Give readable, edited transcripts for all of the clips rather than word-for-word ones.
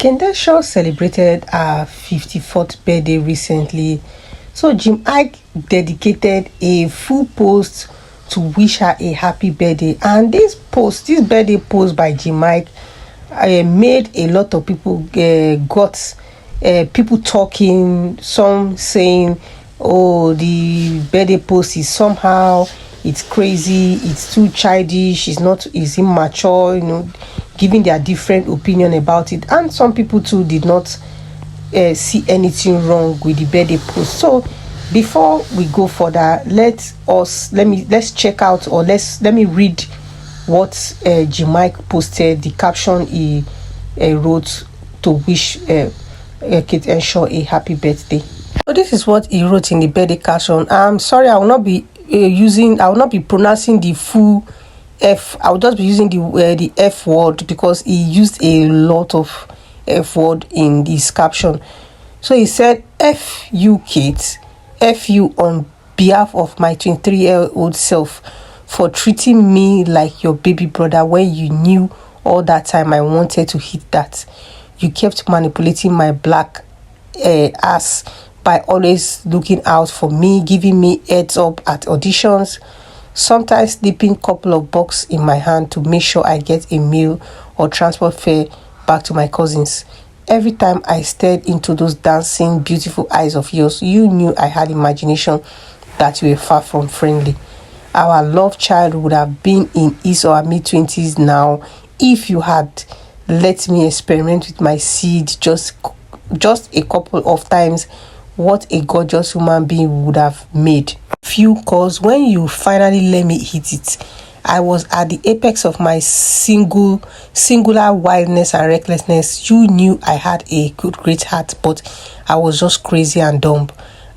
Henshaw celebrated her 54th birthday recently. So Iyke dedicated a full post to wish her a happy birthday. And this birthday post by Iyke, made a lot of people got people talking, some saying, oh, the birthday post is somehow, it's crazy, it's too childish, it's immature, giving their different opinion about it. And some people too did not see anything wrong with the birthday post. So before we go further, let's check out, or let me read what Iyke posted, the caption he wrote to wish Kate Henshaw a happy birthday. So this is what he wrote in the birthday caption. I'm sorry, I will not be pronouncing the full F. I will just be using the F word, because he used a lot of F word in this caption. So he said, F you, Kate. F you on behalf of my 23-year-old self for treating me like your baby brother when you knew all that time I wanted to hit that. You kept manipulating my black ass by always looking out for me, giving me heads up at auditions, sometimes slipping a couple of bucks in my hand to make sure I get a meal or transport fare back to my cousins. Every time I stared into those dancing, beautiful eyes of yours, you knew I had imagination that you were far from friendly. Our love child would have been in his or her mid-20s now if you had let me experiment with my seed just a couple of times. What a gorgeous human being would have made. Few calls when you finally let me hit it. I was at the apex of my singular wildness and recklessness. You knew I had a great heart, but I was just crazy and dumb.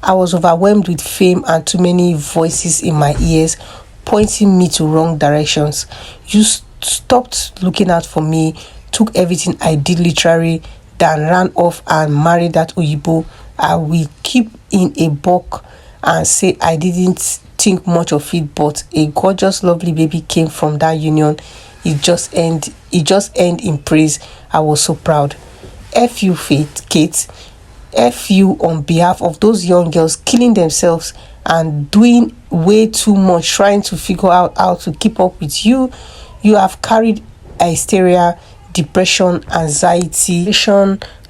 I was overwhelmed with fame and too many voices in my ears pointing me to wrong directions. You stopped looking out for me, took everything I did literally, then ran off and married that Oyibo. I will keep in a buck and say I didn't think much of it, but a gorgeous, lovely baby came from that union. It just ended in praise. I was so proud. F you, Kate. F you on behalf of those young girls killing themselves and doing way too much trying to figure out how to keep up with you. You have carried hysteria, depression, anxiety,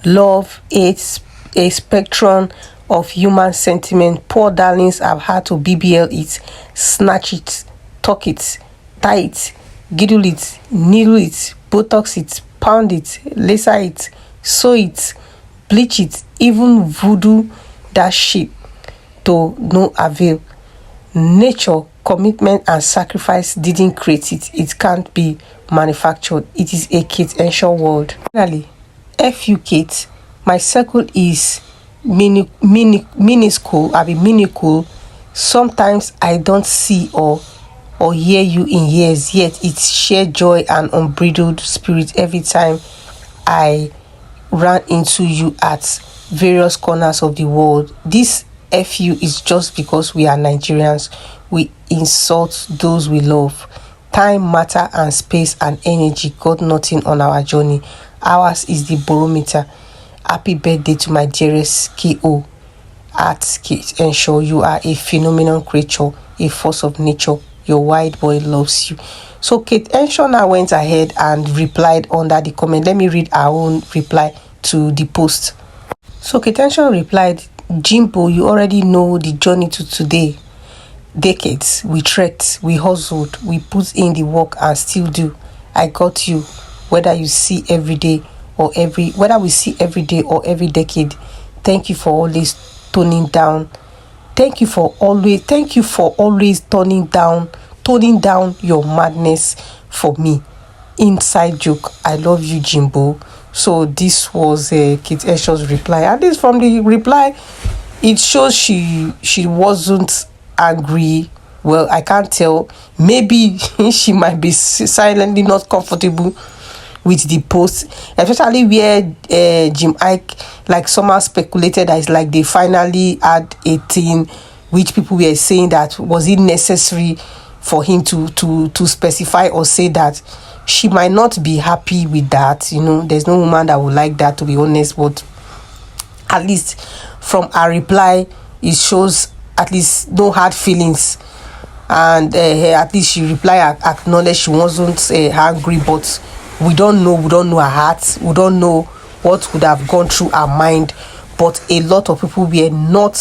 love, hate, a spectrum of human sentiment. Poor darlings have had to BBL it, snatch it, tuck it, tie it, giddle it, needle it, botox it, pound it, laser it, sew it, bleach it, even voodoo that shit to no avail. Nature, commitment and sacrifice didn't create it. It can't be manufactured. It is a Kate Henshaw world. Finally, F you, Kate. My circle is minuscule. Sometimes I don't see or hear you in years, yet it's sheer joy and unbridled spirit every time I ran into you at various corners of the world. This FU is just because we are Nigerians. We insult those we love. Time, matter and space and energy got nothing on our journey. Ours is the barometer. Happy birthday to my dearest KO at Kate Henshaw. You are a phenomenal creature, a force of nature. Your white boy loves you. So Kate Henshaw now went ahead and replied under the comment. Let me read our own reply to the post. So Kate Henshaw replied, Jimbo, you already know the journey to today. Decades, we trekked, we hustled, we put in the work and still do. I got you, whether we see every day or every decade. Thank you for always toning down. Thank you for always toning down your madness for me. Inside joke. I love you, Jimbo. So this was Kate Henshaw's reply. And this from the reply, it shows she wasn't angry. Well, I can't tell. Maybe she might be silently not comfortable with the post, especially where Iyke, like somehow speculated that it's like they finally had a thing, which people were saying that was it necessary for him to specify or say that she might not be happy with that. There's no woman that would like that, to be honest, but at least from her reply, it shows at least no hard feelings. And at least she replied, acknowledged she wasn't angry, but we don't know her heart, we don't know what would have gone through her mind. But a lot of people were not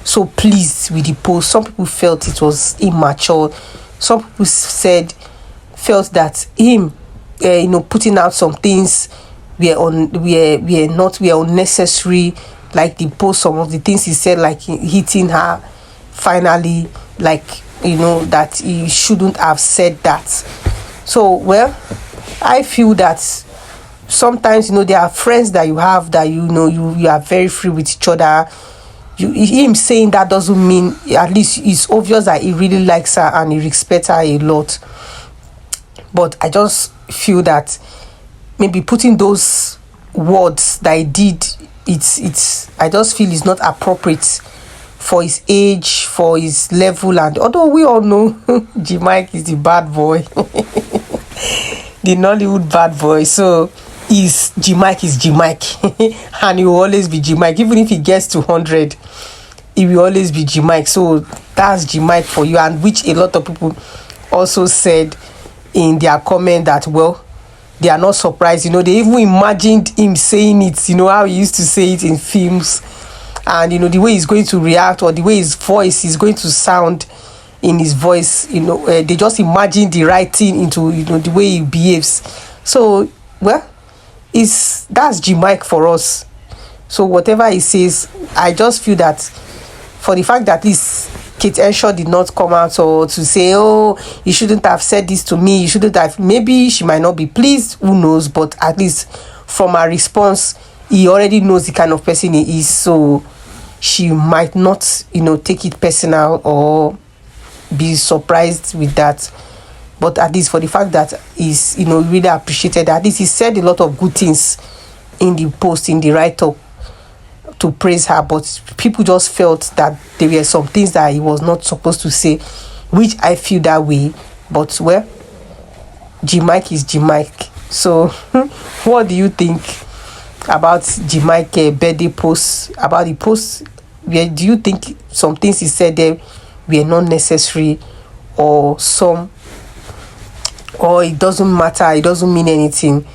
so pleased with the post. Some people felt it was immature. Some people felt that him putting out some things were unnecessary, like the post, some of the things he said, like hitting her finally, like that he shouldn't have said that. So, well, I feel that sometimes there are friends that you have that you are very free with each other. Him saying that doesn't mean, at least it's obvious that he really likes her and he respects her a lot. But I just feel that maybe putting those words that he did, it's I just feel it's not appropriate for his age, for his level. And although we all know Iyke is the bad boy, the Nollywood bad boy, so Iyke is Iyke and he will always be Iyke. Even if he gets to 100, he will always be Iyke. So that's Iyke for you. And which a lot of people also said in their comment that, well, they are not surprised. They even imagined him saying it, how he used to say it in films, and the way he's going to react, or the way his voice is going to sound in his voice. They just imagine the writing into the way he behaves. So, well, that's Iyke for us. So whatever he says, I just feel that for the fact that this Henshaw did not come out or to say, oh, you shouldn't have said this to me, you shouldn't have, maybe she might not be pleased, who knows, but at least from her response, he already knows the kind of person he is, so she might not take it personal or be surprised with that. But at least for the fact that he's really appreciated, at least he said a lot of good things in the post, in the write-up, to praise her. But people just felt that there were some things that he was not supposed to say, which I feel that way. But well, Iyke is Iyke. So what do you think about Iyke birthday post, about the post? Where do you think some things he said there were not necessary, or it doesn't matter, it doesn't mean anything?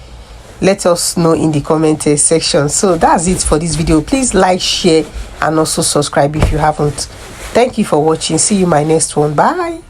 Let us know in the comment section. So that's it for this video. Please like, share, and also subscribe if you haven't. Thank you for watching. See you in my next one. Bye.